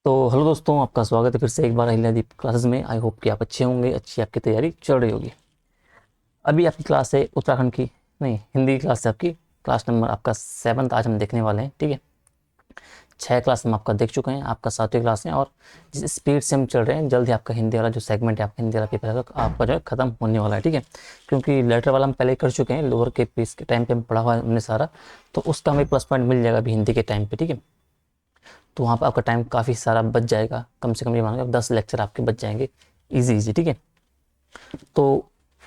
तो हेलो दोस्तों, आपका स्वागत है फिर से एक बार अहिल्यादीप क्लासेस में। आई होप कि आप अच्छे होंगे, अच्छी आपकी तैयारी चल रही होगी। अभी आपकी क्लास है उत्तराखंड की, नहीं हिंदी की क्लास है आपकी। क्लास नंबर आपका 7th आज हम देखने वाले हैं, ठीक है। 6 क्लास हम आपका देख चुके हैं, आपका 7वीं क्लास है। और जिस स्पीड से हम चल रहे हैं, जल्द ही आपका हिंदी वाला जो सेगमेंट है, आपका हिंदी वाला पेपर है आपका जो है खत्म होने वाला है, ठीक है। क्योंकि लेटर वाला हम पहले कर चुके हैं, लोअर के पीस के टाइम पे हम पढ़ा हुआ है हमने सारा। तो उसका हमें प्लस पॉइंट मिल जाएगा अभी हिंदी के टाइम पे, ठीक है। तो वहाँ पर आपका टाइम काफ़ी सारा बच जाएगा, कम से कम ये मानो 10 लेक्चर आपके बच जाएंगे इजी इजी, ठीक है। तो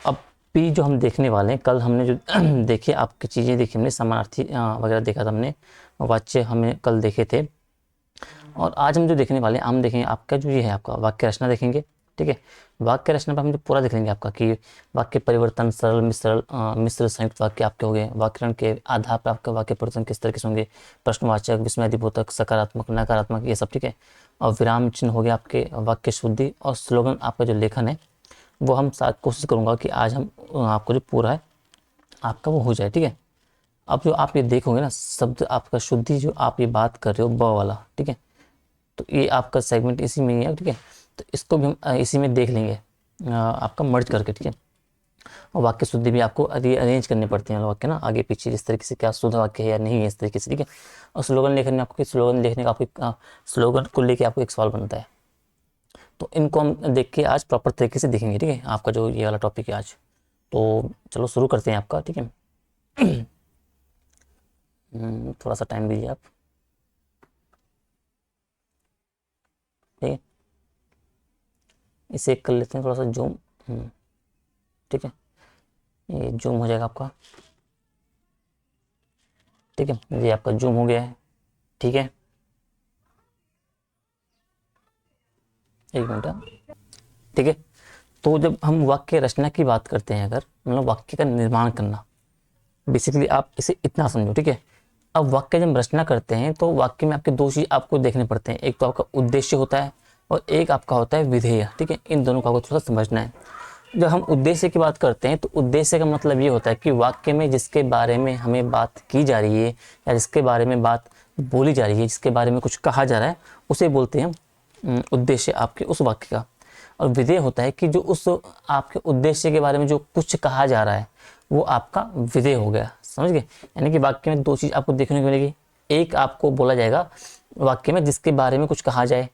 अब भी जो हम देखने वाले हैं, कल हमने जो देखे आपकी चीज़ें देखी हमने, समानार्थी वगैरह देखा था हमने, वाच्य हमें कल देखे थे। और आज हम जो देखने वाले हैं, हम देखेंगे आपका जो ये है आपका वाक्य रचना देखेंगे, ठीक है। वाक्य रचना पर हम जो पूरा देख लेंगे आपका कि वाक्य परिवर्तन, सरल, मिश्र, संयुक्त वाक्य आपके हो गए, व्याकरण के आधार पर आपका वाक्य परिवर्तन किस तरीके से होंगे, प्रश्नवाचक, विस्मयादिबोधक, सकारात्मक, नकारात्मक, ये सब, ठीक है। और विराम चिन्ह हो गया आपके, वाक्य शुद्धि और स्लोगन आपका जो लेखन है वो हम साथ कोशिश करूँगा कि आज हम आपको जो पूरा है आपका वो हो जाए, ठीक है। अब जो आप ये देखोगे ना शब्द आपका शुद्धि, जो आप ये बात कर रहे हो ब वाला, ठीक है। तो ये आपका सेगमेंट इसी में ही है, ठीक है। तो इसको भी हम इसी में देख लेंगे आपका मर्ज करके, ठीक है। और वाक्य शुद्धि भी आपको अरेंज करने पड़ते हैं वाक्य ना, आगे पीछे जिस तरीके से क्या शुद्ध वाक्य है या नहीं है, इस तरीके से, ठीक है। और स्लोगन लेखन में आपको स्लोगन लिखने का आपको स्लोगन को लेके आपको एक सवाल बनता है। तो इनको हम देख के आज प्रॉपर तरीके से देखेंगे, ठीक है, आपका जो ये वाला टॉपिक है आज। तो चलो शुरू करते हैं आपका, ठीक है। थोड़ा सा टाइम दीजिए आप, ठीक है। इसे कर लेते हैं थोड़ा सा जूम, ठीक है। ये जूम हो जाएगा आपका, ठीक है। ये आपका जूम हो गया है, ठीक है। एक मिनट, ठीक है। तो जब हम वाक्य रचना की बात करते हैं, अगर मतलब वाक्य का निर्माण करना, बेसिकली आप इसे इतना समझो, ठीक है। अब वाक्य जब हम रचना करते हैं तो वाक्य में आपके दो चीज़ आपको देखने पड़ते हैं, एक तो आपका उद्देश्य होता है और एक आपका होता है विधेय, ठीक है। इन दोनों को आपको थोड़ा समझना है। जब हम उद्देश्य की बात करते हैं तो उद्देश्य का मतलब ये होता है कि वाक्य में जिसके बारे में हमें बात की जा रही है या जिसके बारे में बात बोली जा रही है, जिसके बारे में कुछ कहा जा रहा है, उसे बोलते हैं हम उद्देश्य आपके उस वाक्य का। और विधेय होता है कि जो उस आपके उद्देश्य के बारे में जो कुछ कहा जा रहा है वो आपका विधेय हो गया, समझ गए। यानी कि वाक्य में दो चीज़ आपको देखने को मिलेगी, एक आपको बोला जाएगा वाक्य में जिसके बारे में कुछ कहा जाए,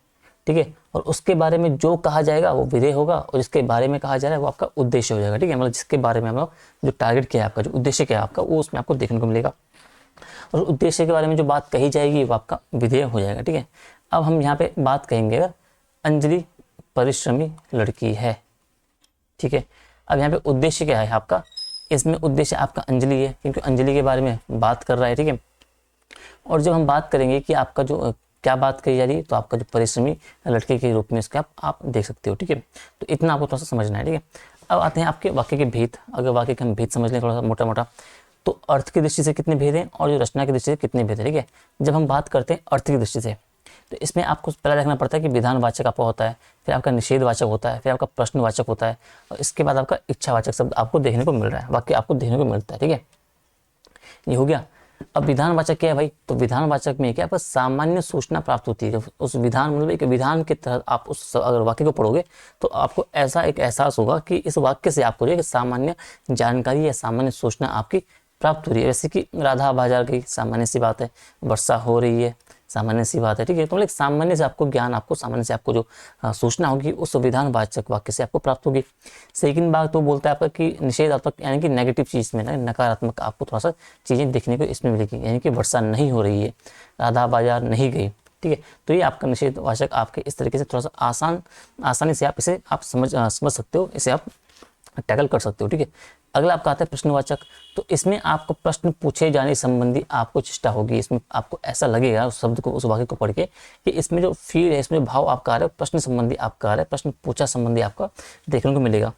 ठीक है। और उसके बारे में जो कहा जाएगा वो विधेय होगा, और जिसके बारे में कहा जा रहा है वो आपका उद्देश्य हो जाएगा, ठीक है। मतलब जिसके बारे में हम लोग जो टारगेट किया है आपका, जो उद्देश्य क्या है आपका, वो उसमें आपको देखने को मिलेगा। और उद्देश्य के बारे में जो बात कही जाएगी वो आपका विधेय हो जाएगा, ठीक है। अब हम यहाँ पे बात कहेंगे, अगर अंजलि परिश्रमी लड़की है, ठीक है। अब यहाँ पे उद्देश्य क्या है आपका, इसमें उद्देश्य आपका अंजलि है, क्योंकि अंजलि के बारे में बात कर रहा है, ठीक है। और जब हम बात करेंगे कि आपका जो क्या बात कही जा रही है, तो आपका जो परिश्रमी लड़के के रूप में इसके आप देख सकते हो, ठीक है। तो इतना आपको थोड़ा सा समझना है, ठीक है। अब आते हैं आपके वाक्य के भेद। अगर वाक्य के हम भेद समझ लें थोड़ा सा मोटा मोटा, तो अर्थ की दृष्टि से कितने भेद हैं और जो रचना की दृष्टि से कितने भेद है, ठीक है। जब हम बात करते हैं अर्थ की दृष्टि से, तो इसमें आपको पहला देखना पड़ता है कि विधानवाचक आपका होता है, फिर आपका निषेधवाचक होता है, फिर आपका प्रश्नवाचक होता है, और इसके बाद आपका इच्छावाचक शब्द आपको देखने को मिल रहा है, वाक्य आपको देखने को मिलता है, ठीक है। ये हो गया। अब विधानवाचक क्या है भाई, तो विधानवाचक में क्या, आपको सामान्य सूचना प्राप्त होती है। जब उस विधान मतलब एक विधान के तहत आप उस अगर वाक्य को पढ़ोगे तो आपको ऐसा एक एहसास होगा कि इस वाक्य से आपको जो है सामान्य जानकारी या सामान्य सूचना आपकी प्राप्त हो रही है। जैसे कि राधा बाजार गई, सामान्य सी बात है, वर्षा हो रही है, सामान्य सी बात है, ठीक है। तो मतलब सामान्य से आपको ज्ञान, आपको सामान्य से आपको जो सूचना होगी उस विधानवाचक वाक्य से आपको प्राप्त होगी। सेकंड बात तो बोलता है आपका कि निषेधात्मक, यानी कि नेगेटिव चीज़ में नकारात्मक आपको थोड़ा सा चीज़ें देखने को इसमें मिलेगी, यानी कि वर्षा नहीं हो रही है, राधा बाजार नहीं गई, ठीक है। तो ये आपका निषेधवाचक आपके इस तरीके से थोड़ा सा आसानी से आप इसे आप समझ सकते हो, इसे आप टैकल कर सकते हो, ठीक है। अगला आपका आता है प्रश्नवाचक। तो इसमें आपको प्रश्न पूछे जाने संबंधी आपको चेष्टा होगी, इसमें आपको ऐसा लगेगा उस शब्द को, उस वाक्य को पढ़ के कि इसमें जो फील है, इसमें जो भाव आपका आ रहा है, प्रश्न संबंधी आपका आ रहा है, प्रश्न पूछा संबंधी आपका देखने को मिलेगा।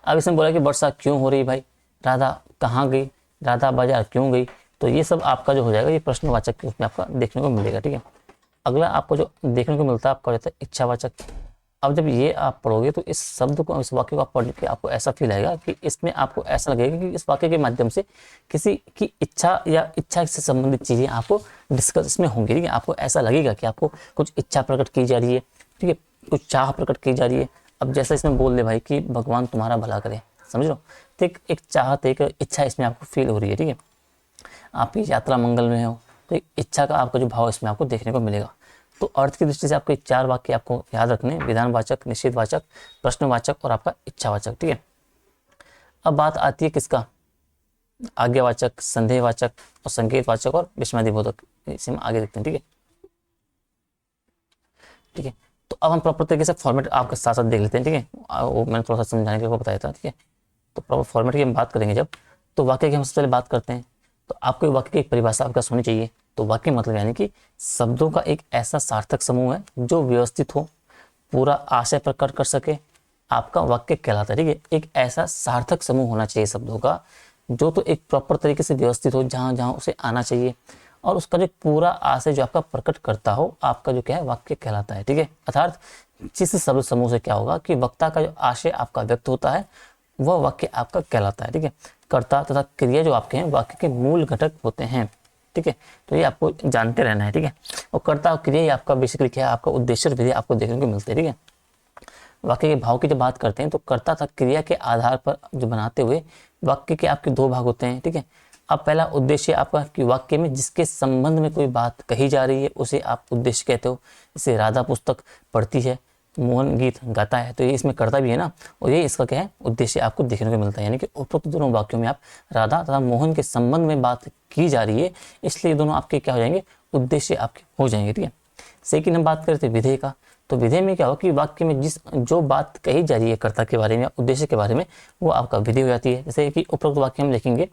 अब इसमें बोला कि वर्षा क्यों हो रही भाई, राधा कहाँ गई, राधा बाजार क्यों गई, तो ये सब आपका जो हो जाएगा ये प्रश्नवाचक के उसमें आपका देखने को मिलेगा, ठीक है। अगला आपको जो देखने को मिलता है आपका हो जाता है इच्छावाचक। अब जब ये आप पढ़ोगे तो इस शब्द को, इस वाक्य को आप पढ़ के आपको ऐसा फील आएगा कि इसमें आपको ऐसा लगेगा कि इस वाक्य के माध्यम से किसी की इच्छा या इच्छा से संबंधित चीज़ें आपको डिस्कस इसमें होंगी, ठीक है। आपको ऐसा लगेगा कि आपको कुछ इच्छा प्रकट की जा रही है, ठीक है, कुछ चाह प्रकट की जा रही है। अब जैसा इसमें बोल दे भाई कि भगवान तुम्हारा भला करे, समझ लो, तो एक चाहत, एक इच्छा इसमें आपको फील हो रही है, ठीक है। आपकी यात्रा मंगल में हो तो एक इच्छा का आपका जो भाव इसमें आपको देखने को मिलेगा। तो अर्थ की दृष्टि से आपके 4 वाक्य आपको याद रखने, विधानवाचक, निषेधवाचक, प्रश्नवाचक और आपका इच्छावाचक, ठीक है। अब बात आती है किसका, आज्ञावाचक, संदेहवाचक और संकेतवाचक और विस्मयादिबोधक। इसे हम आगे देखते हैं, ठीक है, ठीक है। तो अब हम प्रॉपर तरीके से फॉर्मेट आपके साथ साथ देख लेते हैं, ठीक है। वो मैंने थोड़ा सा समझाने के लिए बताया था, ठीक है। तो प्रॉपर फॉर्मेट की हम बात करेंगे जब, तो वाक्य की हम सबसे पहले बात करते हैं। तो आपको वाक्य की एक परिभाषा आपका होनी चाहिए। तो वाक्य मतलब यानी कि शब्दों का एक ऐसा सार्थक समूह है जो व्यवस्थित हो, पूरा आशय प्रकट कर सके, आपका वाक्य कहलाता है, ठीक है। एक ऐसा सार्थक समूह होना चाहिए शब्दों का जो तो एक प्रॉपर तरीके से व्यवस्थित हो, जहाँ जहाँ उसे आना चाहिए, और उसका जो पूरा आशय जो आपका प्रकट करता हो, आपका जो क्या है वाक्य कहलाता है, ठीक है। अर्थात जिस शब्द समूह से क्या होगा कि वक्ता का जो आशय आपका व्यक्त होता है वह वाक्य आपका कहलाता है, ठीक है। कर्ता तथा क्रिया जो आपके हैं वाक्य के मूल घटक होते हैं, ठीक है। तो ये आपको जानते रहना है, ठीक है। और कर्ता और क्रिया ही आपका बेसिकली क्या है, आपका उद्देश्य और विधेय आपको देखने को मिलते हैं, ठीक है। वाक्य के भाव की जब बात करते हैं तो कर्ता तथा क्रिया के आधार पर जो बनाते हुए वाक्य के आपके 2 भाग होते हैं, ठीक है। अब पहला उद्देश्य आपका कि वाक्य में जिसके संबंध में कोई बात कही जा रही है उसे आप उद्देश्य कहते हो। जैसे राधा पुस्तक पढ़ती है, मोहन गीत गाता है, तो ये इसमें कर्ता भी है ना, और ये इसका क्या है उद्देश्य आपको देखने को मिलता है। यानी कि उपरोक्त दोनों वाक्यों में आप राधा तथा मोहन के संबंध में बात की जा रही है, इसलिए दोनों आपके क्या हो जाएंगे, उद्देश्य आपके हो जाएंगे, ठीक है। सेकंड हम बात करते हैं विधेय का। तो विधेय में क्या हो कि वाक्य में जो बात कही जा रही है कर्ता के बारे में, उद्देश्य के बारे में, वो आपका विधेय हो जाती है। जैसे कि उपरोक्त वाक्य हम देखेंगे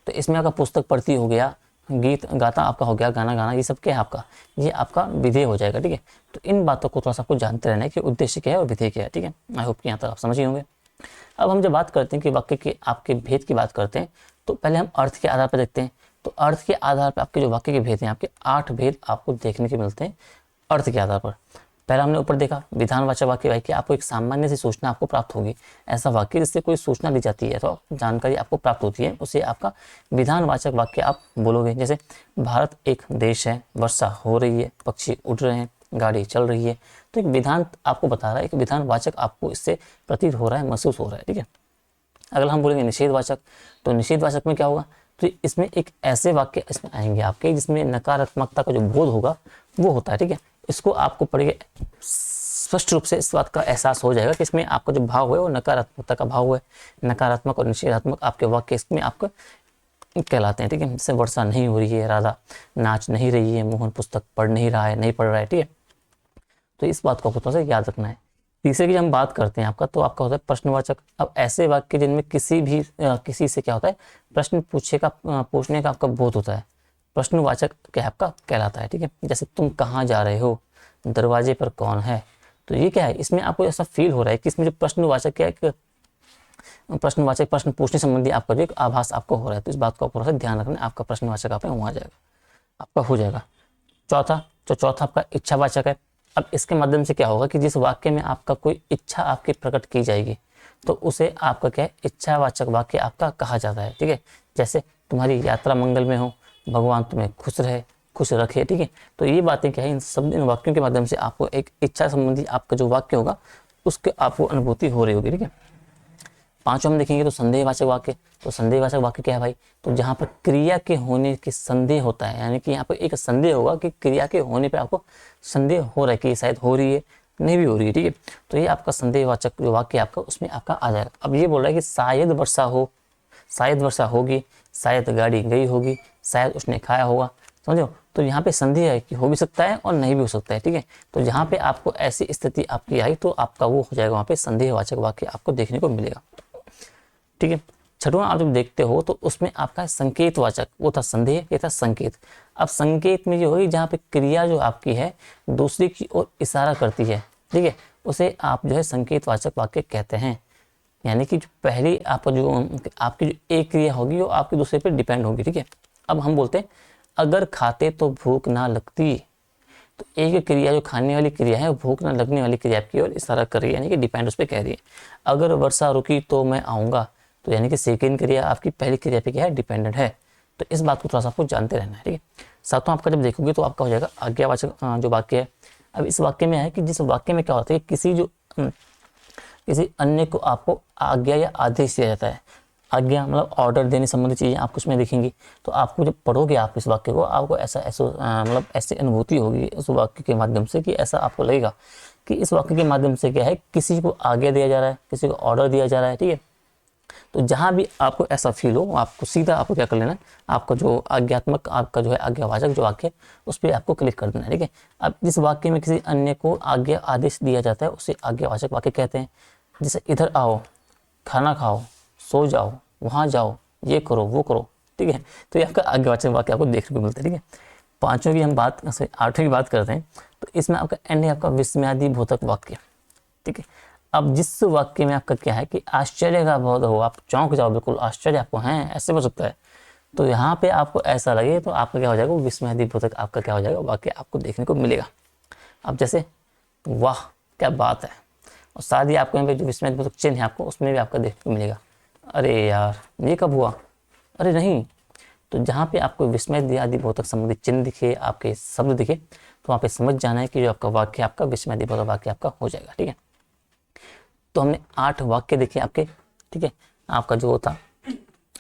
तो इसमें आपका पुस्तक पढ़ती हो गया, गीत गाता आपका हो गया, गाना गाना, ये सब क्या है आपका, ये आपका विधेय हो जाएगा, ठीक है। तो इन बातों को थोड़ा सा आपको जानते रहना है कि उद्देश्य क्या है और विधेय क्या है, ठीक है। आई होप कि यहाँ तक आप समझ ही होंगे। अब हम जब बात करते हैं कि वाक्य के आपके भेद की बात करते हैं तो पहले हम अर्थ के आधार पर देखते हैं। तो अर्थ के आधार पर आपके जो वाक्य के भेद हैं, आपके 8 भेद आपको देखने के मिलते हैं अर्थ के आधार पर। पहला हमने ऊपर देखा विधानवाचक वाक्य, भाई कि आपको एक सामान्य सी सूचना आपको प्राप्त होगी। ऐसा वाक्य जिससे कोई सूचना दी जाती है तो जानकारी आपको प्राप्त होती है, उसे आपका विधानवाचक वाक्य आप बोलोगे। जैसे भारत एक देश है, वर्षा हो रही है, पक्षी उड़ रहे हैं, गाड़ी चल रही है। तो एक विधान आपको बता रहा है, एक विधानवाचक आपको इससे प्रतीत हो रहा है, महसूस हो रहा है, ठीक है। अगर हम बोलेंगे निषेधवाचक, तो निषेधवाचक में क्या होगा, तो इसमें एक ऐसे वाक्य इसमें आएंगे आपके जिसमें नकारात्मकता का जो बोध होगा वो होता है, ठीक है। इसको आपको पढ़िए, स्पष्ट रूप से इस बात का एहसास हो जाएगा कि इसमें आपका जो भाव है वो नकारात्मकता का भाव है। नकारात्मक और निषेधात्मक आपके वाक्य इसमें आपको कहलाते हैं, ठीक है। जैसे वर्षा नहीं हो रही है, राधा नाच नहीं रही है, मोहन पुस्तक पढ़ नहीं रहा है, नहीं पढ़ रहा है, ठीक है। तो इस बात को आपको थोड़ा सा याद रखना है। तीसरे की जब हम बात करते हैं आपका, तो आपका होता है प्रश्नवाचक। अब ऐसे वाक्य जिनमें किसी से क्या होता है, प्रश्न पूछने का आपका बोध होता है, प्रश्नवाचक क्या आपका कहलाता है, ठीक है। जैसे तुम कहाँ जा रहे हो, दरवाजे पर कौन है, तो ये क्या है, इसमें आपको ऐसा फील हो रहा है कि इसमें जो प्रश्नवाचक क्या है, प्रश्नवाचक प्रश्न पूछने संबंधी आपका जो एक आभास आपको हो रहा है। तो इस बात को थोड़ा सा ध्यान रखना, आपका प्रश्नवाचक आपका वहाँ जाएगा, आपका हो जाएगा। चौथा आपका इच्छावाचक है। अब इसके माध्यम से क्या होगा कि जिस वाक्य में आपका कोई इच्छा आपकी प्रकट की जाएगी तो उसे आपका क्या है, इच्छावाचक वाक्य आपका कहा जाता है, ठीक है। जैसे तुम्हारी यात्रा मंगल में हो, भगवान तुम्हें खुश रहे, खुश रखे, ठीक है। तो ये बातें क्या है, इन वाक्यों के माध्यम से आपको एक इच्छा संबंधी आपका जो वाक्य होगा उसके आपको अनुभूति हो रही होगी, ठीक है। पांचों हम देखेंगे तो संदेहवाचक वाक्य। तो संदेहवाचक वाक्य क्या है भाई, तो जहाँ पर क्रिया के होने के संदेह होता है, यानी कि यहाँ पर एक संदेह होगा कि क्रिया के होने पर आपको संदेह हो रहा है कि शायद हो रही है, नहीं भी हो रही है, ठीक है। तो ये आपका संदेहवाचक जो वाक्य आपका उसमें आपका आ जाएगा। अब ये बोल रहा है कि शायद वर्षा हो, शायद वर्षा होगी, शायद गाड़ी गई होगी, शायद उसने खाया होगा, समझो। तो यहाँ पे संदेह है कि हो भी सकता है और नहीं भी हो सकता है, ठीक है। तो जहाँ पे आपको ऐसी स्थिति आपकी आई तो आपका वो हो जाएगा, वहाँ पे संदेहवाचक वाक्य आपको देखने को मिलेगा, ठीक है। छठवां आप जब देखते हो तो उसमें आपका संकेतवाचक, वो था संदेह, ये था संकेत। अब संकेत में जो होगी जहाँ पे क्रिया जो आपकी है दूसरी की ओर इशारा करती है, ठीक है, उसे आप जो है संकेतवाचक वाक्य कहते हैं। यानी कि जो पहली आपकी जो एक क्रिया होगी वो आपकी दूसरे पे डिपेंड होगी, ठीक है। अब हम बोलते हैं अगर खाते तो भूख ना लगती, तो एक क्रिया जो खाने वाली क्रिया है, भूख न लगने वाली क्रिया की ओर इशारा कर रही है, यानी कि डिपेंड उस पर कह रही है। अगर वर्षा रुकी तो मैं आऊँगा, तो यानी कि सेकेंड क्रिया आपकी पहली क्रिया पे क्या है, डिपेंडेंट है। तो इस बात को थोड़ा सा आपको जानते रहना है, ठीक है। सातवां आपका जब देखोगे तो आपका हो जाएगा आज्ञावाचक जो वाक्य है। अब इस वाक्य में है कि जिस वाक्य में क्या होता है, किसी अन्य को आपको आज्ञा या आदेश दिया जाता है। आज्ञा मतलब ऑर्डर देने संबंधी चीज़ें आपको उसमें दिखेंगी। तो आपको जब पढ़ोगे आप इस वाक्य को, आपको ऐसा ऐसा मतलब ऐसी अनुभूति होगी उस वाक्य के माध्यम से कि ऐसा आपको लगेगा कि इस वाक्य के माध्यम से क्या है, किसी को आज्ञा दिया जा रहा है, किसी को ऑर्डर दिया जा रहा है, ठीक है। तो जहाँ भी आपको ऐसा फील हो, आपको सीधा आपको क्या कर लेना है, आपका जो आज्ञात्मक आपका जो है आज्ञावाचक जो वाक्य है उस पर आपको क्लिक कर देना है, ठीक है। अब जिस वाक्य में किसी अन्य को आज्ञा आदेश दिया जाता है उसे आज्ञावाचक वाक्य कहते हैं। जैसे इधर आओ, खाना खाओ, सो जाओ, वहाँ जाओ, ये करो, वो करो, ठीक है। तो ये आपका आज्ञावाचक वाक्य आपको देखने को मिलता है, ठीक है। पांचों की हम बात आठवीं की बात करते हैं, तो इसमें आपका एंड है आपका विस्मयादि बोधक वाक्य, ठीक है। अब जिस वाक्य में आपका क्या है कि आश्चर्य का बोध हो, आप चौंक जाओ, बिल्कुल आश्चर्य आपको है, ऐसे हो सकता है, तो यहाँ पे आपको ऐसा लगे तो आपका क्या हो जाएगा, विस्मयादि बोधक आपका क्या हो जाएगा, वाक्य आपको देखने को मिलेगा। अब जैसे वाह क्या बात है, और साथ ही आपको यहाँ पे जो विस्मयादिबोधक चिन्ह है आपको उसमें भी आपका देखने को मिलेगा, अरे यार ये कब हुआ, अरे नहीं। तो जहाँ पे आपको विस्मयादिबोधक संबंधित चिन्ह दिखे, आपके शब्द दिखे, तो वहाँ पे समझ जाना है कि जो आपका वाक्य आपका विस्मयादिबोधक वाक्य आपका हो जाएगा, ठीक है। तो हमने 8 वाक्य देखे आपके, ठीक है। आपका जो होता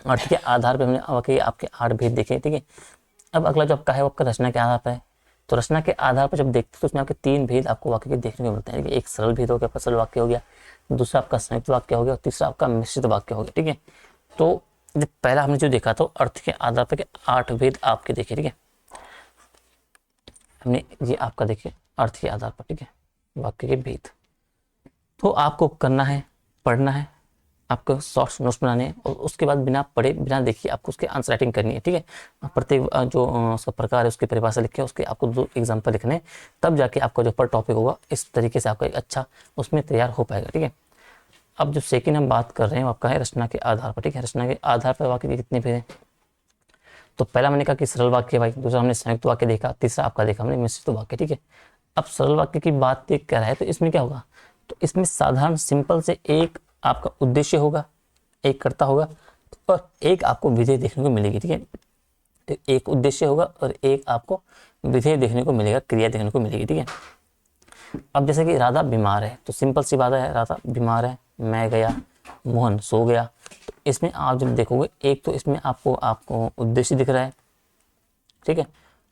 अर्थ के आधार पर हमने वाक्य आपके 8 भेद देखे, ठीक है। अब अगला जो आपका है वो आपका रचना के आधार पर है। तो रचना के आधार पर जब देखते हैं तो उसमें आपके 3 भेद आपको वाक्य के देखने को मिलते हैं। एक सरल भेद हो गया, सरल वाक्य हो गया, दूसरा आपका संयुक्त वाक्य हो गया, और तीसरा आपका मिश्रित वाक्य हो गया, ठीक है। तो जब पहला हमने जो देखा था अर्थ के आधार पर 8 भेद आपके देखे, ठीक है। हमने ये आपका देखे अर्थ के आधार पर, ठीक है, वाक्य के भेद। तो आपको करना है, पढ़ना है, आपको शॉर्ट्स नोट्स बनाने हैं, और उसके बाद बिना पढ़े बिना देखे आपको उसके आंसर राइटिंग करनी है, ठीक है। प्रत्येक जो उसका प्रकार है उसकी परिभाषा लिखे, उसके आपको 2 एग्जाम्पल लिखने हैं, तब जाके आपका जो पर टॉपिक होगा इस तरीके से आपका एक अच्छा उसमें तैयार हो पाएगा, ठीक है। अब जो सेकंड हम बात कर रहे हैं आपका है रचना के आधार पर, ठीक है। रचना के आधार पर वाक्य के कितने भेद हैं, तो पहला मैंने कहा कि सरल वाक्य भाई, दूसरा हमने संयुक्त वाक्य देखा, तीसरा आपका देखा हमने मिश्रित वाक्य, ठीक है। अब सरल वाक्य की बात कर रहा है तो इसमें क्या होगा, तो इसमें साधारण सिंपल से एक आपका उद्देश्य होगा, एक कर्ता होगा, और एक आपको विधेय देखने को मिलेगी, ठीक है। तो एक उद्देश्य होगा और एक आपको विधेय देखने को मिलेगा, क्रिया देखने को मिलेगी, ठीक है। अब जैसे कि राधा बीमार है, तो सिंपल सी बात है, राधा बीमार है, मैं गया, मोहन सो गया। तो इसमें आप जब देखोगे एक तो इसमें आपको उद्देश्य दिख रहा है, ठीक है,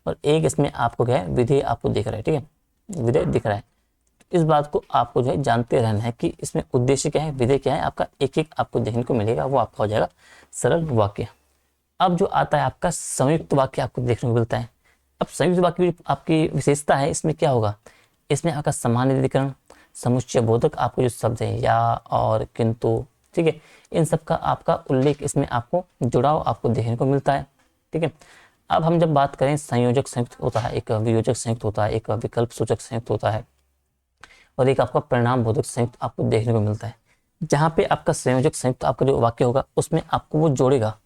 और एक इसमें आपको क्या है, विधेय आपको दिख रहा है, ठीक है, विधेय दिख रहा है। इस बात को आपको जो है जानते रहना है कि इसमें उद्देश्य क्या है, विधेय क्या है, आपका एक एक आपको देखने को मिलेगा, वो आपका हो जाएगा सरल वाक्य। अब जो आता है आपका संयुक्त वाक्य आपको देखने को मिलता है। अब संयुक्त वाक्य की आपकी विशेषता है, इसमें क्या होगा, इसमें आपका सामान्य अधिकरण, समुच्चय बोधक आपको जो शब्द है या और किंतु, ठीक है, इन सब का आपका उल्लेख, इसमें आपको जुड़ाव आपको देखने को मिलता है, ठीक है। अब हम जब बात करें संयोजक संयुक्त होता है, एक वियोजक संयुक्त होता है, एक विकल्प सूचक संयुक्त होता है, और एक आपका परिणाम बोधक संयुक्त आपको देखने को मिलता है। जहाँ पे आपका संयोजक संयुक्त आपका जो वाक्य होगा उसमें आपको वो जोड़ेगा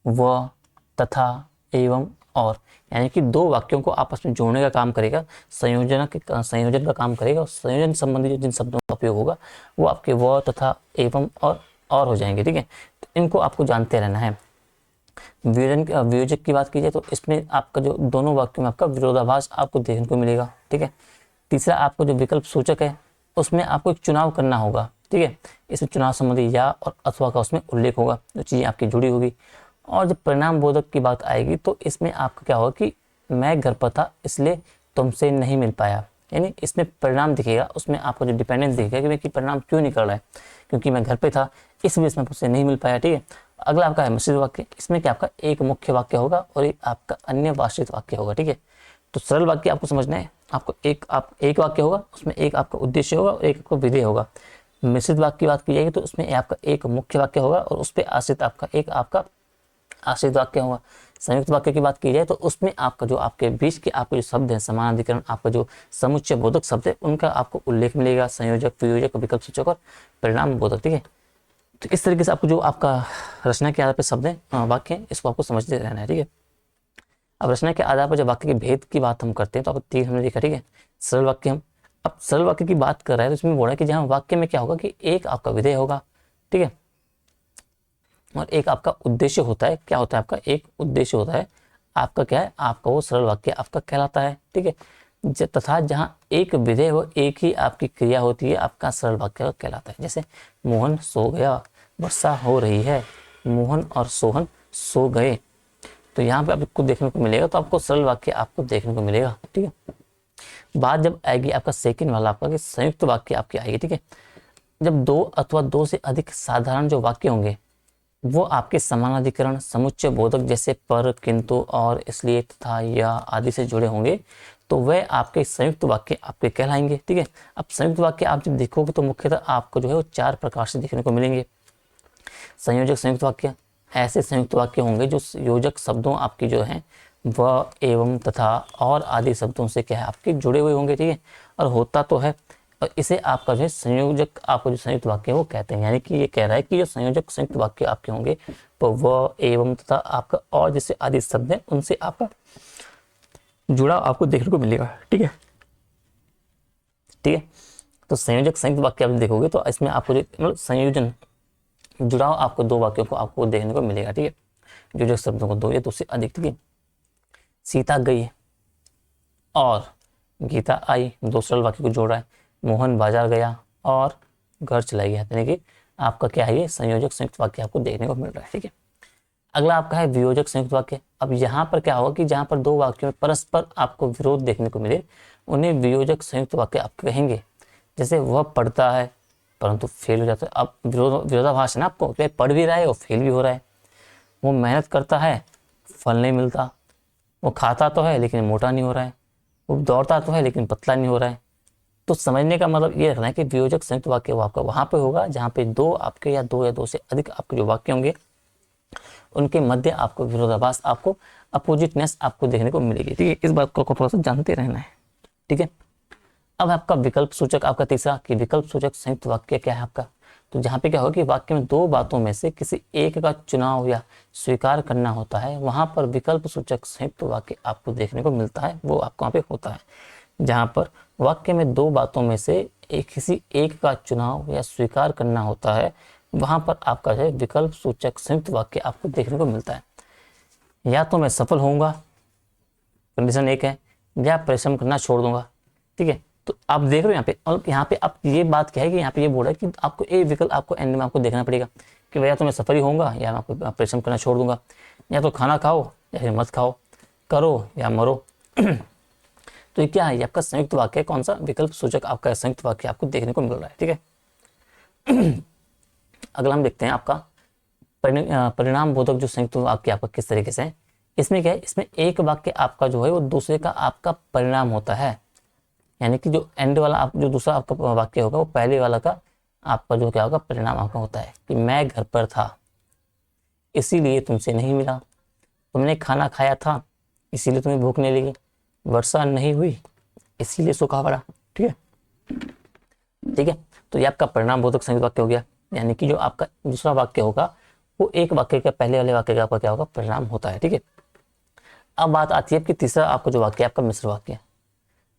वह, तथा, एवं, और, यानी कि 2 वाक्यों को आपस में जोड़ने का काम करेगा, संयोजन का काम करेगा, और संयोजन संबंधी जो जिन शब्दों का उपयोग होगा वो आपके वह, तथा, एवं और हो जाएंगे, ठीक है। तो इनको आपको जानते रहना है। वियोजक की बात कीजिए तो इसमें आपका जो दोनों वाक्यों में आपका विरोधाभास आपको देखने को मिलेगा, ठीक है। तीसरा आपको जो विकल्प सूचक है उसमें आपको एक चुनाव करना होगा, ठीक है, इसमें चुनाव संबंधी या और अथवा का उसमें उल्लेख होगा, जो चीज़ें आपकी जुड़ी होगी। और जब परिणाम बोधक की बात आएगी तो इसमें आपका क्या होगा कि मैं घर पर था इसलिए तुमसे नहीं मिल पाया, यानी इसमें परिणाम दिखेगा, उसमें आपको जो डिपेंडेंस दिखेगा कि परिणाम क्यों निकल रहा है, क्योंकि मैं घर पे था इस वजह से मुझसे नहीं मिल पाया, ठीक है। अगला आपका है मिश्रित वाक्य, इसमें क्या आपका एक मुख्य वाक्य होगा और एक आपका अन्य आश्रित वाक्य होगा, ठीक है। तो सरल वाक्य आपको समझना है, आपको एक वाक्य होगा, उसमें एक आपका उद्देश्य होगा और एक आपको विधेय होगा। मिश्रित वाक्य की बात की जाएगी तो उसमें आपका एक मुख्य वाक्य होगा और उस पर आश्रित आपका एक आपका आश्रित वाक्य होगा। संयुक्त वाक्य की बात की जाए तो उसमें आपका जो आपके बीच के आपके जो शब्द हैं, समानाधिकरण, आपका जो समुच्चय बोधक शब्द है उनका आपको उल्लेख मिलेगा, संयोजक, वियोजक, विकल्प सूचक और परिणाम बोधक, ठीक है। तो इस तरीके से आपको जो आपका रचना के आधार पर शब्द है वाक्य है, इसको आपको समझते रहना है, ठीक है। अब रचना के आधार पर जब वाक्य के भेद की बात हम करते हैं तो अब 3 हमने देखा, ठीक है। सरल वाक्य, हम अब सरल वाक्य की बात कर रहे हैं तो इसमें बोल रहा है कि जहाँ वाक्य में क्या होगा कि एक आपका विधेय होगा, ठीक है, और एक आपका उद्देश्य होता है। क्या होता है आपका? एक उद्देश्य होता है आपका, क्या है आपका, वो सरल वाक्य आपका कहलाता है, ठीक है। तथा जहाँ एक विधेय हो, एक ही आपकी क्रिया होती है, आपका सरल वाक्य कहलाता है। जैसे मोहन सो गया, वर्षा हो रही है, मोहन और सोहन सो गए। तो यहाँ पे आपको देखने को मिलेगा, तो आपको सरल वाक्य आपको देखने को मिलेगा, ठीक है। बात जब आएगी आपका सेकंड वाला आपका कि संयुक्त वाक्य आपकी आएगी, ठीक है। जब दो अथवा दो से अधिक साधारण जो वाक्य होंगे वो आपके समानाधिकरण, समुच्चय बोधक जैसे पर, किंतु, और, इसलिए, तथा, या आदि से जुड़े होंगे तो वह आपके संयुक्त वाक्य आपके कहलाएंगे, ठीक है। अब संयुक्त वाक्य आप जब देखोगे तो मुख्यतः आपको जो है वो 4 प्रकार से देखने को मिलेंगे। संयोजक संयुक्त वाक्य, ऐसे संयुक्त वाक्य होंगे जो योजक शब्दों आपकी जो है व, एवं, तथा, और आदि शब्दों से क्या है आपके जुड़े हुए होंगे, ठीक है। और होता तो है, और इसे आपका जो है संयोजक आपको जो संयुक्त वाक्य वो कहते हैं। यानी कि ये कह रहा है कि जो संयोजक संयुक्त वाक्य आपके होंगे तो व, एवं, तथा आपका और जैसे आदि शब्द हैं उनसे आपका जुड़ाव आपको देखने को मिलेगा, ठीक है, ठीक है। तो संयोजक संयुक्त वाक्य आप देखोगे तो इसमें आपको मतलब संयोजन जुड़ाव आपको 2 वाक्यों को आपको देखने को मिलेगा, ठीक है। योजक शब्दों को 2 या 2 से अधिक, ठीक है। सीता गई और गीता आई, 2 सरल वाक्य को जोड़ रहा है। मोहन बाजार गया और घर चला गया, यानी कि आपका क्या है ये संयोजक संयुक्त वाक्य आपको देखने को मिल रहा है, ठीक है। अगला आपका है वियोजक संयुक्त वाक्य। अब यहाँ पर क्या होगा कि जहाँ पर 2 वाक्यों में परस्पर आपको विरोध देखने को मिले उन्हें वियोजक संयुक्त वाक्य आप कहेंगे। जैसे वह पढ़ता है परंतु फेल हो जाता है। अब विरोधाभास है ना, आपको पढ़ भी रहा है और फेल भी हो रहा है। वो मेहनत करता है, फल नहीं मिलता। वो खाता तो है लेकिन मोटा नहीं हो रहा है। वो दौड़ता तो है लेकिन पतला नहीं हो रहा है। तो समझने का मतलब ये रखना है कि वियोजक संयुक्त वाक्य वो आपका वहां पे होगा जहाँ पे 2 आपके या 2 से अधिक आपके जो वाक्य होंगे उनके मध्य आपको विरोधाभास, आपको अपोजिटनेस आपको देखने को मिलेगी, ठीक है। इस बात को थोड़ा सा जानते रहना है, ठीक है। अब आपका विकल्प सूचक आपका तीसरा कि विकल्प सूचक संयुक्त वाक्य क्या है आपका। तो जहाँ पे क्या होगा कि वाक्य में 2 बातों में से किसी एक का चुनाव या स्वीकार करना होता है, वहां पर विकल्प सूचक संयुक्त वाक्य आपको देखने को मिलता है, वो आपको वहाँ पे होता है। जहाँ पर वाक्य में 2 बातों में से किसी एक का चुनाव या स्वीकार करना होता है, वहां पर आपका जो है विकल्प सूचक संयुक्त वाक्य आपको देखने को मिलता है। या तो मैं सफल होऊंगा, कंडीशन 1 है, या परिश्रम करना छोड़ दूंगा, ठीक है। तो आप देख रहे हो यहाँ पे, और यहाँ पे आप ये बात क्या है कि यहाँ पे ये बोल रहा है कि आपको एक विकल्प आपको एंड में आपको देखना पड़ेगा कि भैया तो मैं सफल ही होऊंगा या मैं आपको परिश्रम करना छोड़ दूंगा, या तो खाना खाओ या फिर मत खाओ, करो या मरो। तो ये क्या है, ये आपका संयुक्त वाक्य, कौन सा विकल्प सूचक आपका संयुक्त वाक्य आपको देखने को मिल रहा है, ठीक है। अगला हम देखते हैं आपका परिणाम बोधक जो संयुक्त वाक्य आपका किस तरीके से है। इसमें क्या है, इसमें एक वाक्य आपका जो है वो दूसरे का आपका परिणाम होता है। यानी कि जो एंड वाला आप जो दूसरा आपका वाक्य होगा वो पहले वाला का आपका जो क्या होगा परिणाम आपका होता है कि मैं घर पर था इसीलिए तुमसे नहीं मिला, तुमने खाना खाया था इसीलिए तुम्हें भूख नहीं लगी, वर्षा नहीं हुई इसीलिए सूखा पड़ा, ठीक है, ठीक है। तो ये आपका परिणाम बोधक संयुक्त वाक्य हो गया। यानी कि जो आपका दूसरा वाक्य होगा वो एक वाक्य का पहले वाले वाक्य का आपका क्या होगा परिणाम होता है, ठीक है। अब बात आती है कि तीसरा आपका जो वाक्य है आपका मिश्र वाक्य।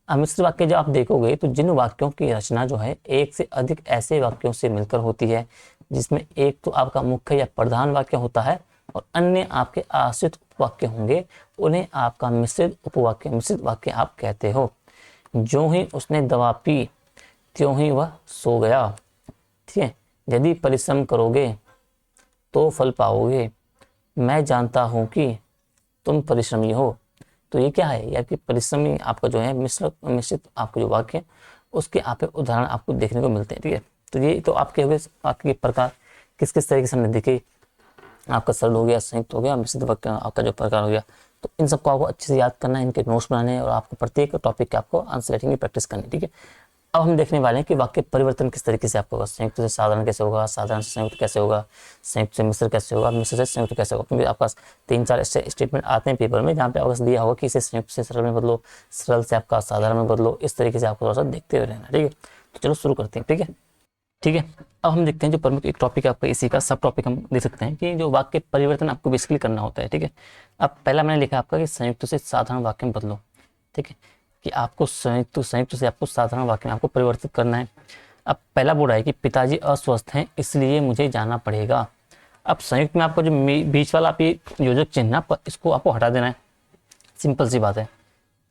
अब मिश्र वाक्य जब आप देखोगे तो जिन वाक्यों की रचना जो है एक से अधिक ऐसे वाक्यों से मिलकर होती है जिसमें एक तो आपका मुख्य या प्रधान वाक्य होता है और अन्य आपके आश्रित उपवाक्य होंगे, उन्हें आपका मिश्रित उपवाक्य, मिश्रित वाक्य आप कहते हो। जो ही उसने दवा पी त्यों ही वह सो गया, ठीक है। यदि परिश्रम करोगे तो फल पाओगे, मैं जानता हूं कि तुम परिश्रमी हो। तो ये क्या है, या कि परिश्रमी आपका जो है मिश्रित आपके जो वाक्य है उसके आप उदाहरण आपको देखने को मिलते हैं, ठीक है। तो ये तो आपके हो गए वाक्य के प्रकार किस किस तरीके से हमने देखे। आपका सरल हो गया, संयुक्त हो गया, मिश्रित वाक्य आपका जो प्रकार हो गया। तो इन सबको आपको अच्छे से याद करना है, इनके नोट्स बनाने और आपको प्रत्येक टॉपिक के आपको आंसर राइटिंग की प्रैक्टिस करनी, ठीक है। अब हम देखने वाले हैं कि वाक्य परिवर्तन किस तरीके से आपका होगा। संयुक्त से साधारण कैसे होगा, साधारण से संयुक्त कैसे होगा, संयुक्त से मिश्र कैसे होगा, मिश्र से संयुक्त कैसे होगा। क्योंकि आपका 3-4 स्टेटमेंट आते हैं पेपर में जहाँ पे आपको दिया होगा कि इसे संयुक्त से सरल में बदलो, सरल से आपका साधारण में बदलो। इस तरीके से आपको थोड़ा सा देखते हुए रहना, ठीक है। तो चलो शुरू करते हैं, ठीक है। ठीक है। अब हम देखते हैं जो प्रमुख एक टॉपिक है आपका, इसी का सब टॉपिक हम देख सकते हैं कि जो वाक्य परिवर्तन आपको बेसिकली करना होता है। ठीक है। अब पहला मैंने लिखा आपका कि संयुक्त से साधारण वाक्य में बदलो। ठीक है, कि आपको संयुक्त से आपको साधारण वाक्य में आपको परिवर्तित करना है। अब पहला बोल रहा है कि पिताजी अस्वस्थ हैं इसलिए मुझे जाना पड़ेगा। अब संयुक्त में आपको जो बीच वाला आप ये योजक चिन्ह ना, इसको आपको हटा देना है। सिंपल सी बात है,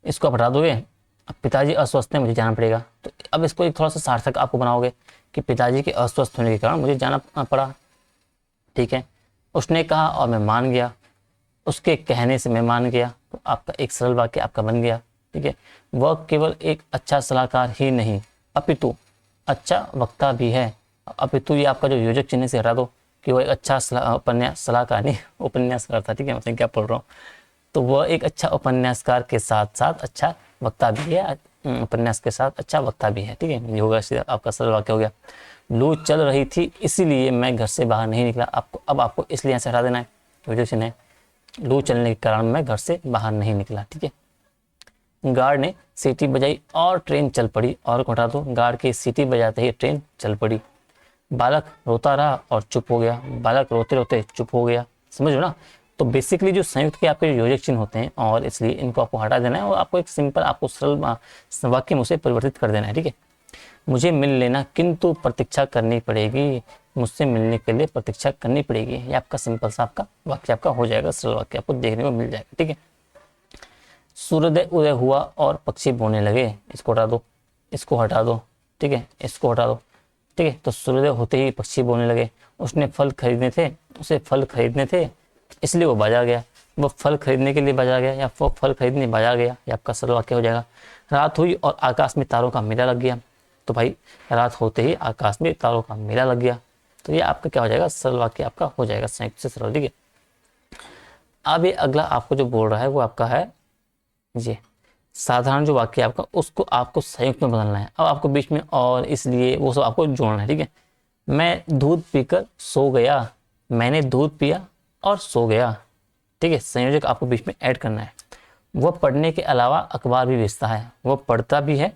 इसको आप हटा दोगे। अब पिताजी अस्वस्थ हैं मुझे जाना पड़ेगा, तो अब इसको एक थोड़ा सा सार्थक आपको बनाओगे कि पिताजी के अस्वस्थ होने के कारण मुझे जाना पड़ा। ठीक है, उसने कहा और मैं मान गया, उसके कहने से मैं मान गया, तो आपका एक सरल वाक्य आपका बन गया। ठीक है, वह केवल एक अच्छा सलाहकार ही नहीं अपितु अच्छा वक्ता भी है। अपितु ये आपका जो योजक चिन्ह से हटा दो कि वह एक अच्छा सलाहकार नहीं उपन्यासकार था। ठीक है, मैं क्या पढ़ रहा हूँ, तो वह एक अच्छा उपन्यासकार के साथ साथ अच्छा वक्ता भी है, उपन्यास के साथ अच्छा वक्ता भी है। ठीक है, ये होगा आपका सरल वाक्य हो गया। लू चल रही थी इसीलिए मैं घर से बाहर नहीं निकला। अब आपको इसलिए यहाँ से हटा देना है, योजक चिन्ह है, लू चलने के कारण मैं घर से बाहर नहीं निकला। ठीक है, गार्ड ने सीटी बजाई और ट्रेन चल पड़ी, और को हटा दो, गार्ड की सीटी बजाते ही ट्रेन चल पड़ी। बालक रोता रहा और चुप हो गया, बालक रोते रोते चुप हो गया। समझ लो ना, तो बेसिकली जो संयुक्त के आपके योजक चिन्ह होते हैं, और इसलिए इनको आपको हटा देना है और आपको एक सिंपल आपको सरल वाक्य में उसे परिवर्तित कर देना है। ठीक है, मुझे मिल लेना किंतु प्रतीक्षा करनी पड़ेगी, मुझसे मिलने के लिए प्रतीक्षा करनी पड़ेगी। ये आपका सिंपल सा आपका वाक्य आपका हो जाएगा, सरल वाक्य आपको देखने को मिल जाएगा। ठीक है, सूर्योदय उदय हुआ और पक्षी बोलने लगे, इसको हटा दो, इसको हटा दो। ठीक है, इसको हटा दो। ठीक है, तो सूर्योदय होते ही पक्षी बोलने लगे। उसने फल खरीदने थे, उसे फल खरीदने थे इसलिए वो बाजार गया। वो फल खरीदने के लिए बाजार गया या वो फल खरीदने बाजार गया, ये आपका सरल वाक्य हो जाएगा। रात हुई और आकाश में तारों का मेला लग गया, तो भाई रात होते ही आकाश में तारों का मेला लग गया, तो ये आपका क्या हो जाएगा, सरल वाक्य आपका हो जाएगा, संयुक्त से सरल। ठीक है, अब ये अगला आपको जो बोल रहा है वो आपका है ये साधारण जो वाक्य आपका, उसको आपको संयुक्त में बदलना है। अब आपको बीच में और इसलिए वो सब आपको जोड़ना है। ठीक है, मैं दूध पीकर सो गया, मैंने दूध पिया और सो गया। ठीक है, संयोजक आपको बीच में ऐड करना है। वह पढ़ने के अलावा अखबार भी बेचता है, वो पढ़ता भी है,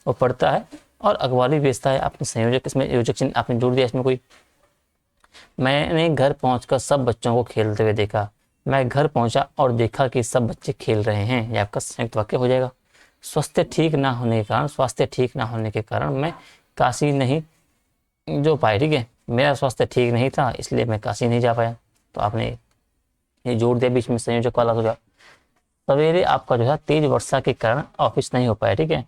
वो पढ़ता है और अखबार भी बेचता है। आपने संयोजक इसमें योजक चिन्ह आपने जोड़ दिया इसमें कोई। मैंने घर पहुंचकर सब बच्चों को खेलते हुए देखा, मैं घर पहुंचा और देखा कि सब बच्चे खेल रहे हैं, यह आपका संयुक्त वाक्य हो जाएगा। स्वास्थ्य ठीक ना होने के कारण मैं काशी नहीं जो पाया। ठीक है, मेरा स्वास्थ्य ठीक नहीं था इसलिए मैं काशी नहीं जा पाया, तो आपने ये जोड़ दिया बीच में, संयोजक वाला हो गया। सवेरे आपका जो है तेज वर्षा के कारण ऑफिस नहीं हो पाया। ठीक है,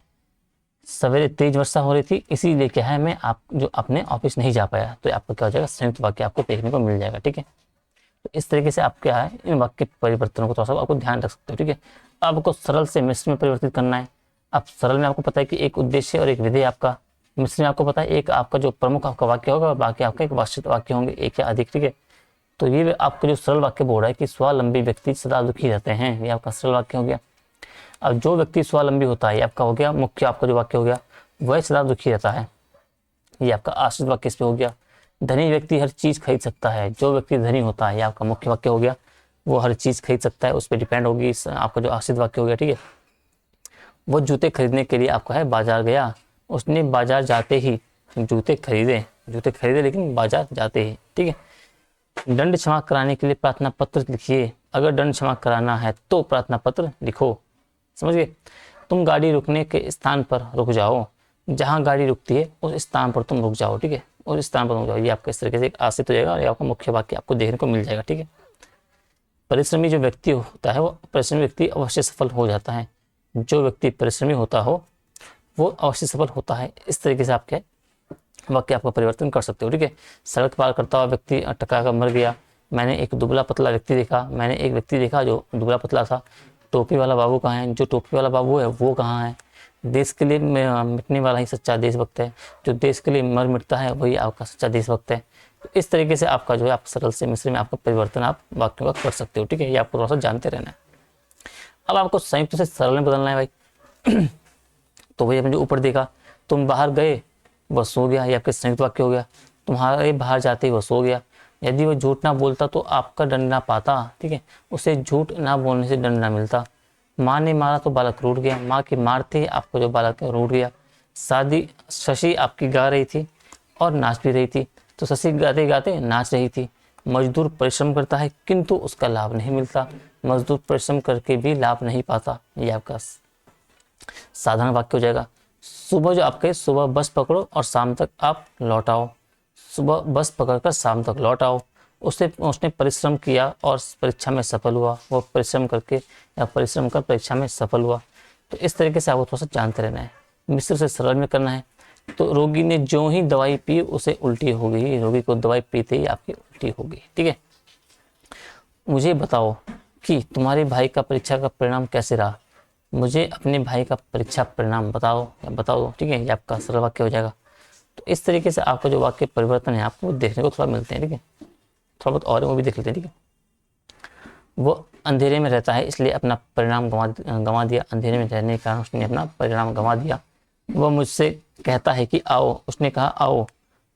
सवेरे तेज वर्षा हो रही थी इसीलिए क्या है मैं आप जो अपने ऑफिस नहीं जा पाया, तो आपका क्या हो जाएगा, संयुक्त वाक्य आपको देखने को मिल जाएगा। ठीक है, तो इस तरीके से आप क्या है इन वाक्य परिवर्तनों को थोड़ा सा आपको ध्यान रख सकते हो। ठीक है, आपको सरल से मिश्र में परिवर्तित करना है। अब सरल में आपको पता है कि एक उद्देश्य और एक विधेय आपका, मिश्र में आपको पता है एक आपका जो प्रमुख आपका वाक्य होगा, बाकी आपका एक वास्तविक वाक्य होंगे, एक या अधिक। ठीक है, तो ये आपको जो सरल वाक्य बोल रहा है कि स्वावलंबी व्यक्ति सदा दुखी रहते हैं, ये आपका सरल वाक्य हो गया। अब जो व्यक्ति स्वावलंबी होता है ये आपका हो गया मुख्य आपका जो वाक्य हो गया, वह सदा दुखी रहता है, ये आपका आश्रित वाक्य इस पे हो गया। धनी व्यक्ति हर चीज खरीद सकता है, जो व्यक्ति धनी होता है ये आपका मुख्य वाक्य हो गया, वो हर चीज खरीद सकता है, उस पर डिपेंड होगी आपका जो आश्रित वाक्य हो गया। ठीक है, वो जूते खरीदने के लिए आपका है बाजार गया, उसने बाजार जाते ही जूते खरीदे लेकिन बाजार जाते ही। ठीक है, दंड क्षमा कराने के लिए प्रार्थना पत्र लिखिए, अगर दंड क्षमा कराना है तो प्रार्थना पत्र लिखो। समझ गए, तुम गाड़ी रुकने के स्थान पर रुक जाओ, जहां गाड़ी रुकती है उस स्थान पर तुम रुक जाओ। ठीक है, उस स्थान पर रुक जाओ, ये आपका इस तरीके से एक आश्रित हो जाएगा और आपका मुख्य वाक्य आपको देखने को मिल जाएगा। ठीक है, परिश्रमी जो व्यक्ति होता है वो परिश्रमी व्यक्ति अवश्य सफल हो जाता है, जो व्यक्ति परिश्रमी होता हो वो अवश्य सफल होता है। इस तरीके से आपके वाक्य आपका परिवर्तन कर सकते हो। ठीक है, सड़क पार करता हुआ व्यक्ति टकरा कर मर गया, मैंने एक दुबला पतला व्यक्ति देखा, मैंने एक व्यक्ति देखा जो दुबला पतला था। टोपी वाला बाबू कहाँ है, जो टोपी वाला बाबू है वो कहाँ है। देश के लिए मिटने वाला ही सच्चा देशभक्त है, जो देश के लिए मर मिटता है वही आपका सच्चा देशभक्त है। तो इस तरीके से आपका जो है आप सरल से मिश्र में आपका परिवर्तन आप वाक्यों का कर सकते हो। ठीक है, ये आपको थोड़ा सा जानते रहना है। अब आपको संयुक्त से सरल में बदलना है भाई। तो वही आपने जो ऊपर देखा, तुम बाहर गए वह सो गया, ये आपके संयुक्त वाक्य हो गया। तुम्हारे बाहर जाते ही वह सो गया, यदि वह झूठ ना बोलता तो आपका दंड ना पाता। ठीक है, उसे झूठ ना बोलने से दंड ना मिलता। माँ ने मारा तो बालक रूठ गया, माँ के मारते ही आपको जो बालक रूठ गया। शादी शशि आपकी गा रही थी और नाच भी रही थी। तो शशि गाते गाते नाच रही थी। मजदूर परिश्रम करता है किंतु उसका लाभ नहीं मिलता। मजदूर परिश्रम करके भी लाभ नहीं पाता। ये आपका साधारण वाक्य हो जाएगा। सुबह जो आपके सुबह बस पकड़ो और शाम तक आप लौट आओ। सुबह बस पकड़कर शाम तक लौट आओ। उसने परिश्रम किया और परीक्षा में सफल हुआ। वो परिश्रम करके या परिश्रम कर परीक्षा में सफल हुआ। तो इस तरीके से आपको थोड़ा सा जानते रहना है। मिश्र से सरल में करना है। तो रोगी ने जो ही दवाई पी उसे उल्टी हो गई। रोगी को दवाई पीते ही आपकी उल्टी हो गई। ठीक है। मुझे बताओ कि तुम्हारे भाई का परीक्षा का परिणाम कैसे रहा। मुझे अपने भाई का परीक्षा परिणाम बताओ या बताओ। ठीक है, ये आपका सरल वाक्य हो जाएगा। तो इस तरीके से आपका जो वाक्य परिवर्तन है आपको देखने को थोड़ा मिलते हैं। ठीक है, थोड़ा बहुत और वो भी देख लेते हैं। ठीक है, वो अंधेरे में रहता है इसलिए अपना परिणाम गंवा दिया। अंधेरे में रहने के कारण उसने अपना परिणाम गंवा दिया। वह मुझसे कहता है कि आओ। उसने कहा आओ।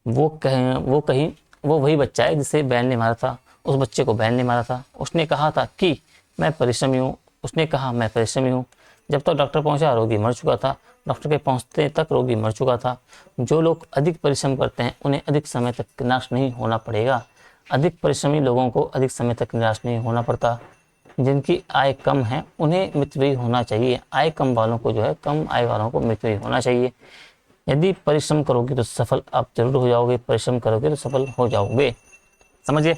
वो वही बच्चा है जिसे बैल ने मारा था। उस बच्चे को बैल ने मारा था। उसने कहा था कि मैं परिश्रमी हूँ। उसने कहा मैं परिश्रमी हूँ। जब तक डॉक्टर पहुंचा रोगी मर चुका था। डॉक्टर के पहुंचते तक रोगी मर चुका था। जो लोग अधिक परिश्रम करते हैं उन्हें अधिक समय तक निराश नहीं होना पड़ेगा। अधिक परिश्रमी लोगों को अधिक समय तक निराश नहीं होना पड़ता। जिनकी आय कम है उन्हें मितव्ययी होना चाहिए। आय कम वालों को जो है कम आय वालों को मितव्ययी होना चाहिए। यदि परिश्रम करोगे तो सफल आप जरूर हो जाओगे। परिश्रम करोगे तो सफल हो जाओगे। समझिए।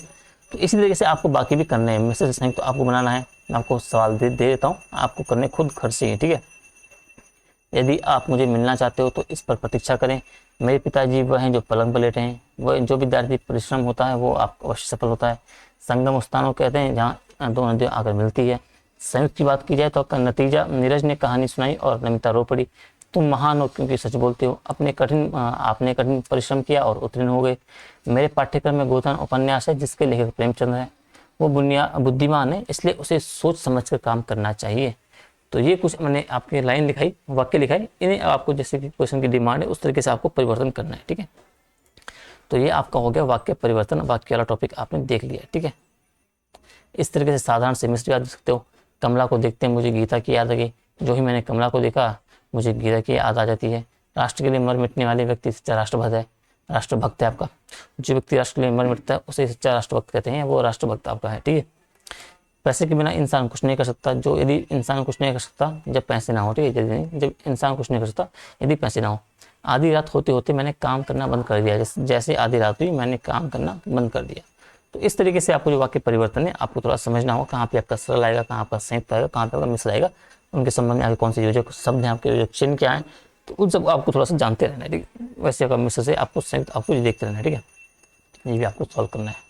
तो इसी तरीके से आपको बाकी भी करने हैं। मैसेज संयुक्त तो आपको बनाना है। मैं आपको सवाल दे देता हूँ, आपको करने खुद खर्चे हैं। ठीक है। यदि आप मुझे मिलना चाहते हो तो इस पर प्रतीक्षा करें। मेरे पिताजी वह हैं जो पलंग पर लेटे हैं। वह जो विद्यार्थी परिश्रम होता है वो आपको अवश्य सफल होता है। संगम स्थानों कहते हैं जहाँ दो नदियाँ आकर मिलती है। संयुक्त की बात की जाए तो आपका नतीजा, नीरज ने कहानी सुनाई और नमिता रो पड़ी। तुम महान हो क्योंकि सच बोलते हो। आपने कठिन परिश्रम किया और उत्तीर्ण हो गए। मेरे पाठ्यक्रम में गोदान उपन्यास है जिसके लेखक प्रेमचंद है। वो बुद्धिमान है इसलिए उसे सोच समझकर काम करना चाहिए। तो ये कुछ मैंने आपकी लाइन लिखाई, वाक्य लिखाई। इन्हें आपको जैसे कि क्वेश्चन की डिमांड है उस तरीके से आपको परिवर्तन करना है। ठीक है, तो ये आपका हो गया वाक्य परिवर्तन। वाक्य वाला टॉपिक आपने देख लिया। ठीक है, इस तरीके से साधारण से मिश्र याद सकते हो। कमला को देखते मुझे गीता की याद आ गई। जो ही मैंने कमला को देखा मुझे गीता की याद आ जाती है। राष्ट्र के लिए मर मिटने वाले व्यक्ति सच्चा राष्ट्रभक्त है। राष्ट्रभक्त है आपका। जो व्यक्ति राष्ट्र के लिए मर मिटता है उसे सच्चा राष्ट्रभक्त कहते हैं। वो राष्ट्रभक्त आपका है। ठीक है, पैसे के बिना इंसान कुछ नहीं कर सकता। जो यदि इंसान कुछ नहीं कर सकता जब पैसे ना हो। ठीक है, जब इंसान कुछ नहीं कर सकता यदि पैसे ना हो। आधी रात होते होते मैंने काम करना बंद कर दिया। जैसे आधी रात हुई मैंने काम करना बंद कर दिया। तो इस तरीके से आपको जो वाक्य परिवर्तन है आपको थोड़ा समझना होगा। कहाँ पे आपका सरल आएगा, कहाँ आपका संयुक्त आएगा, कहाँ पे आपका मिश्र आएगा, उनके संबंध में आगे कौन से योजक शब्द हैं, आपके योजक चिन्ह क्या है, तो उन सब आपको थोड़ा सा जानते रहना है। ठीक है, वैसे आपका मिश्र से आपको संयुक्त आपको देखते रहना है। ठीक है, ये भी आपको सॉल्व करना है।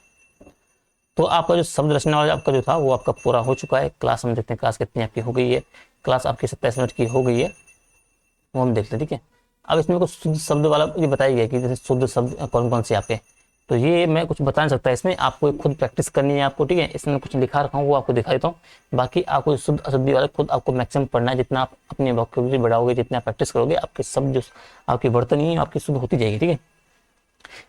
तो आपका जो शब्द रचना वाला आपका जो था वो आपका पूरा हो चुका है। क्लास हम देखते हैं क्लास कितनी आपकी हो गई है। क्लास आपकी 27 मिनट की हो गई है, वो हम देखते हैं। ठीक है, अब इसमें कुछ शुद्ध शब्द वाला ये बताया गया कि जैसे शुद्ध शब्द कौन कौन से आपके, तो ये मैं कुछ बता नहीं सकता। इसमें आपको खुद प्रैक्टिस करनी है आपको। ठीक है, इसमें कुछ लिखा रखा हूँ वो आपको दिखा देता हूँ। बाकी आपको शुद्ध अशुद्धि वाला खुद आपको मैक्सिमम पढ़ना है। जितना आप अपने वोकैबुलरी बढ़ाओगे, जितना प्रैक्टिस करोगे, आपके शब्द जो आपकी वर्तनी है आपकी शुद्ध होती जाएगी। ठीक है,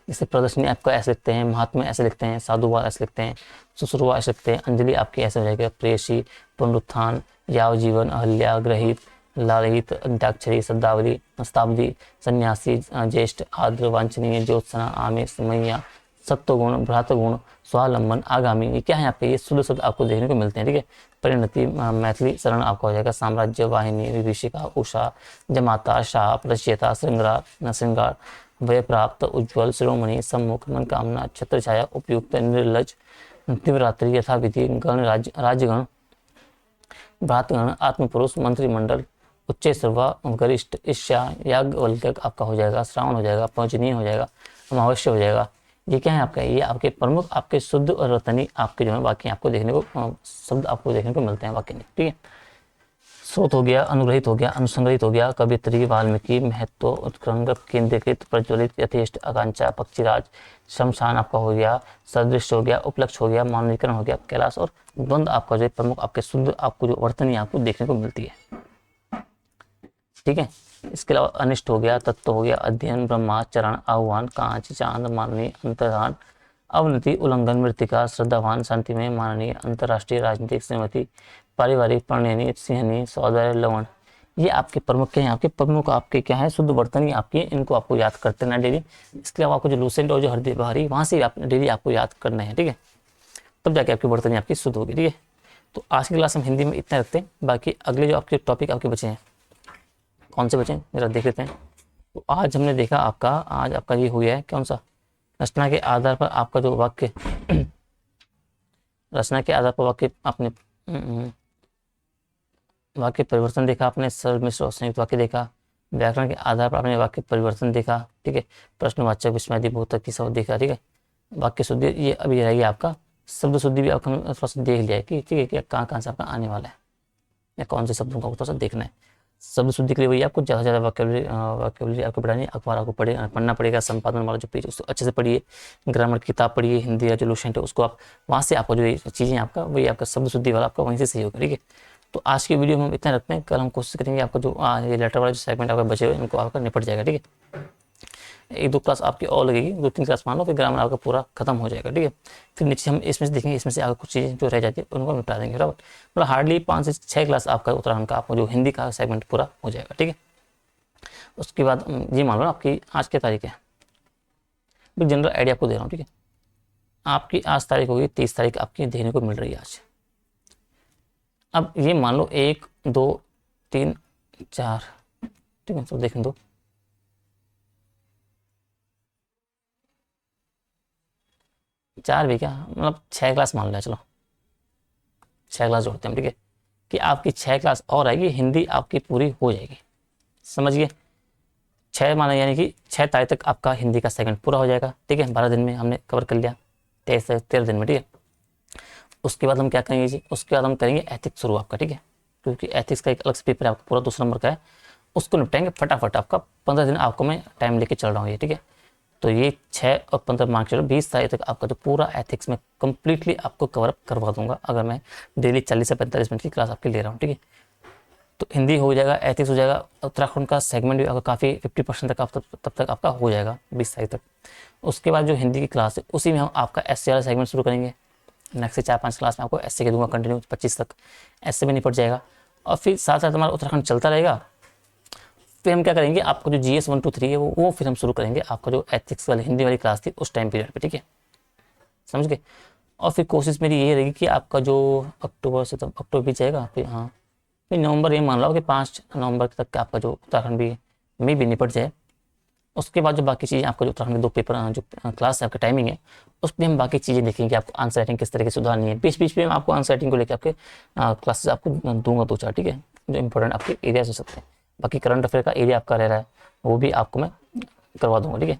जैसे प्रदर्शनी आपका ऐसे लिखते हैं, महात्मा ऐसे लिखते हैं, साधुवाद ऐसे लिखते हैं, शुश्रूषा ऐसे लिखते हैं, अंजलि आपकी ऐसे हो जाएगी, प्रेयसी, पुनरुत्थान, याव जीवन, अहल्या, ग्रहित, लालित, अंत्याक्षरी, शब्दावली, शताब्दी, सन्यासी, ज्येष्ठ, आद्र, वांछनीय, ज्योत्सना, आमेश, मैया, सत्वगुण, भ्रातगुण, स्वावलंबन, आगामी, ये क्या है आपके, ये शुद्ध शब्द आपको देखने को मिलते हैं। ठीक है, परिणति, मैथिली, शरण आपका हो जाएगा, साम्राज्य, वाहिनी, विभीषिका, उषा, जमाता, शाप, रचयिता, श्रृंगार, भय प्राप्त, उज्ज्वल, शिरोमणि, सम्मुख, मनकामना, छत्र छाया, उपयुक्त, निर्लज, तीव्रात्रि, यथाविधि, गण, राजगण, भ्रातगण, आत्मपुरुष, मंत्रिमंडल, उच्च सर्वा, गरिष्ठ, ईर्ष्या, याज्ञवल्क्य आपका हो जाएगा, श्रावण हो जाएगा, पूजनीय हो जाएगा, अमावस्या हो जाएगा। ये क्या है आपका, ये आपके प्रमुख आपके शुद्ध और रतनी आपके जो है वाक्य आपको देखने को शब्द आपको देखने को मिलते हैं वाक्य में। ठीक है, स्रोत हो गया, अनुग्रहित हो गया, अनुसंग्रहित हो गया, कवित्री, वाल्मीकि, महत्व, उत्क्रंग, केंद्रीकृत, प्रज्वलित, यथेष्ट, आकांक्षा, पक्षीराज, शमशान आपका हो गया, सदृश हो गया, उपलक्ष्य हो गया, मानवीकरण हो गया, कैलाश और द्वंद्व आपका जो प्रमुख आपके शुद्ध आपको जो वर्तनी आपको देखने को मिलती है। ठीक है, इसके अलावा अनिष्ट हो गया, तत्व हो गया, अध्ययन, ब्रह्माचरण, आह्वान, कांच, चांद, माननीय, अंतर्धान, अवनति, उल्लंघन, मृतिका, श्रद्धावान, शांतिमय, माननीय, अंतर्राष्ट्रीय, राजनीतिक, श्रीमती, पारिवारिक, प्रणयनी, सिंहनी, सौंदर्य, लवण, ये आपके प्रमुख क्या हैं, आपके प्रमुख आपके क्या है, शुद्ध वर्तनी आपकी, इनको आपको याद करते रहना डेली। इसके अलावा आपको जो लूसेंट और जो हृदय बाहरी, वहाँ से आप डेली आपको याद करना है, ठीक है, तब जाके आपकी वर्तनी आपकी शुद्ध होगी, ठीक है। तो आज की क्लास हम हिंदी में इतना रखते हैं, बाकी अगले जो आपके टॉपिक आपके बचे हैं, कौन से बचे हैं जरा देख लेते हैं। तो आज हमने देखा आपका, आज आपका ये हुआ है कौन सा, रचना के आधार पर आपका जो वाक्य रचना के आधार पर वाक्य आपने वाक्य परिवर्तन देखा, आपने सरल मिश्र और संयुक्त वाक्य देखा, व्याकरण के आधार पर आपने वाक्य परिवर्तन देखा, ठीक है, प्रश्नवाचक विस्मयादि बोधक की सब देखा, ठीक है, वाक्य शुद्धि ये अभी रहेगी आपका, शब्द शुद्धि भी आपका थोड़ा सा देख लिया है कि ठीक है कि कहाँ कहाँ से आपका आने वाला है या कौन से शब्दों का थोड़ा सा देखना है। शब्द शुद्धि के लिए वही आपको ज़्यादा से ज़्यादा वोकैबुलरी आपको बढ़ानी है, अखबार आपको पढ़ना पड़ेगा, संपादन वाला जो पेज उसको अच्छे से पढ़िए, ग्रामर की किताब पढ़िए, हिंदी या जो लुसेंट है उसको आप वहाँ से आपको जो चीज़ें आपका वही आपका शब्द शुद्धि वाला आपका वहीं से सही होगा, ठीक है। तो आज की वीडियो में हम इतना रखते हैं, कल हम कोशिश करेंगे आपका जो ये लेटर वाला जो सेगमेंट आपका बचे हुए इनको आपका निपट जाएगा, ठीक है। एक दो क्लास आपकी और लगेगी, 2-3 क्लास मान लो, फिर ग्रामर आपका पूरा खत्म हो जाएगा, ठीक है। फिर नीचे हम इसमें से देखेंगे, इसमें से आगे कुछ चीज़ें जो रह जाती है उनको निपटा देंगे, बराबर। मतलब हार्डली 5 से 6 क्लास आपका उत्तराखंड का आपको जो हिंदी का सेगमेंट पूरा हो जाएगा, ठीक है। उसके बाद ये मान लो आपकी आज की तारीख है, जनरल आइडिया आपको दे रहा हूँ, ठीक है। आपकी आज तारीख होगी 30 तारीख आपकी देखने को मिल रही है आज। अब ये मान लो 1 2 3 4, ठीक है, तो देखें दो 4 भी क्या, मतलब 6 क्लास मान लिया, चलो 6 क्लास जोड़ते हैं, ठीक है, कि आपकी 6 क्लास और आएगी, हिंदी आपकी पूरी हो जाएगी, समझिए। 6 माना यानी कि 6 तारीख तक आपका हिंदी का सेगमेंट पूरा हो जाएगा, ठीक है। 12 दिन में हमने कवर कर लिया, 13 दिन में, ठीक है। उसके बाद हम क्या करेंगे जी, उसके बाद हम करेंगे एथिक्स शुरू आपका, ठीक है, क्योंकि एथिक्स का एक अलग से पेपर है आपका पूरा 200 नंबर का है, उसको निपटाएंगे फटाफट। आपका 15 दिन आपको मैं टाइम लेके चल रहा हूँ ये, ठीक है। तो ये 6 और 15 मार्क्स चलो 20 तारीख तक आपका जो पूरा एथिक्स में कंप्लीटली आपको कवर अप करवा दूंगा, अगर मैं डेली 40 से 45 मिनट की क्लास आपकी ले रहा हूँ, ठीक है। तो हिंदी हो जाएगा, एथिक्स हो जाएगा, उत्तराखंड का सेगमेंट भी आपका काफ़ी 50% तक तब तक आपका हो जाएगा 20 तारीख तक। उसके बाद जो हिंदी की क्लास है उसी में हम आपका एससी वाला सेगमेंट शुरू करेंगे। नेक्स्ट से 4-5 क्लास में आपको एससी के दूंगा कंटिन्यू 25 तक, एससी में निपट जाएगा। और फिर साथ साथ हमारा उत्तराखंड चलता रहेगा। फिर हम क्या करेंगे, आपको जो GS 1 2 3 है वो फिर हम शुरू करेंगे आपका जो एथिक्स वाली हिंदी वाली क्लास थी उस टाइम पीरियड पे, ठीक है, समझ गए। और फिर कोशिश मेरी ये रहेगी कि आपका जो अक्टूबर से तब अक्टूबर भी जाएगा, फिर हाँ फिर नवंबर ये मान लो कि 5 नवंबर तक का आपका जो उत्तराखंड भी में भी निपट जाए। उसके बाद जो बाकी चीज़ें आपका जो उत्तराखंड में 2 पेपर जो क्लास है आपका टाइमिंग है उस पर हम बाकी चीज़ें देखेंगे, आपको आंसर राइटिंग किस तरह की सुधारनी है। बीच बीच में आपको आंसर राइटिंग को लेकर आपके क्लासेस आपको दूंगा 2-4, ठीक है, जो इंपॉर्टेंट आपके एरियाज हो सकते हैं। बाकी करंट अफेयर का एरिया आपका रह रहा है वो भी आपको मैं करवा दूंगा, ठीक है।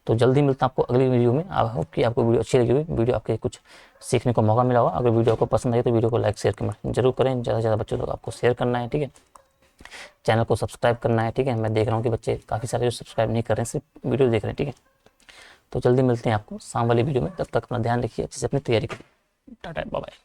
तो जल्दी मिलता हूँ आपको अगली वीडियो में। आई होप कि आपको वीडियो अच्छी लगी हुई, वीडियो आपके कुछ सीखने को मौका मिला होगा। अगर वीडियो आपको पसंद आई तो वीडियो को लाइक शेयर कमेंट जरूर करें, ज़्यादा से ज़्यादा बच्चों तक आपको शेयर करना है, ठीक है। चैनल को सब्सक्राइब करना है, ठीक है। मैं देख रहा हूँ कि बच्चे काफ़ी सारे जो सब्सक्राइब नहीं कर रहे हैं, सिर्फ वीडियो देख रहे हैं, ठीक है। तो जल्दी मिलते हैं आपको शाम वाली वीडियो में, तब तक अपना ध्यान रखिए, अच्छे से अपनी तैयारी करिए। Tata bye bye.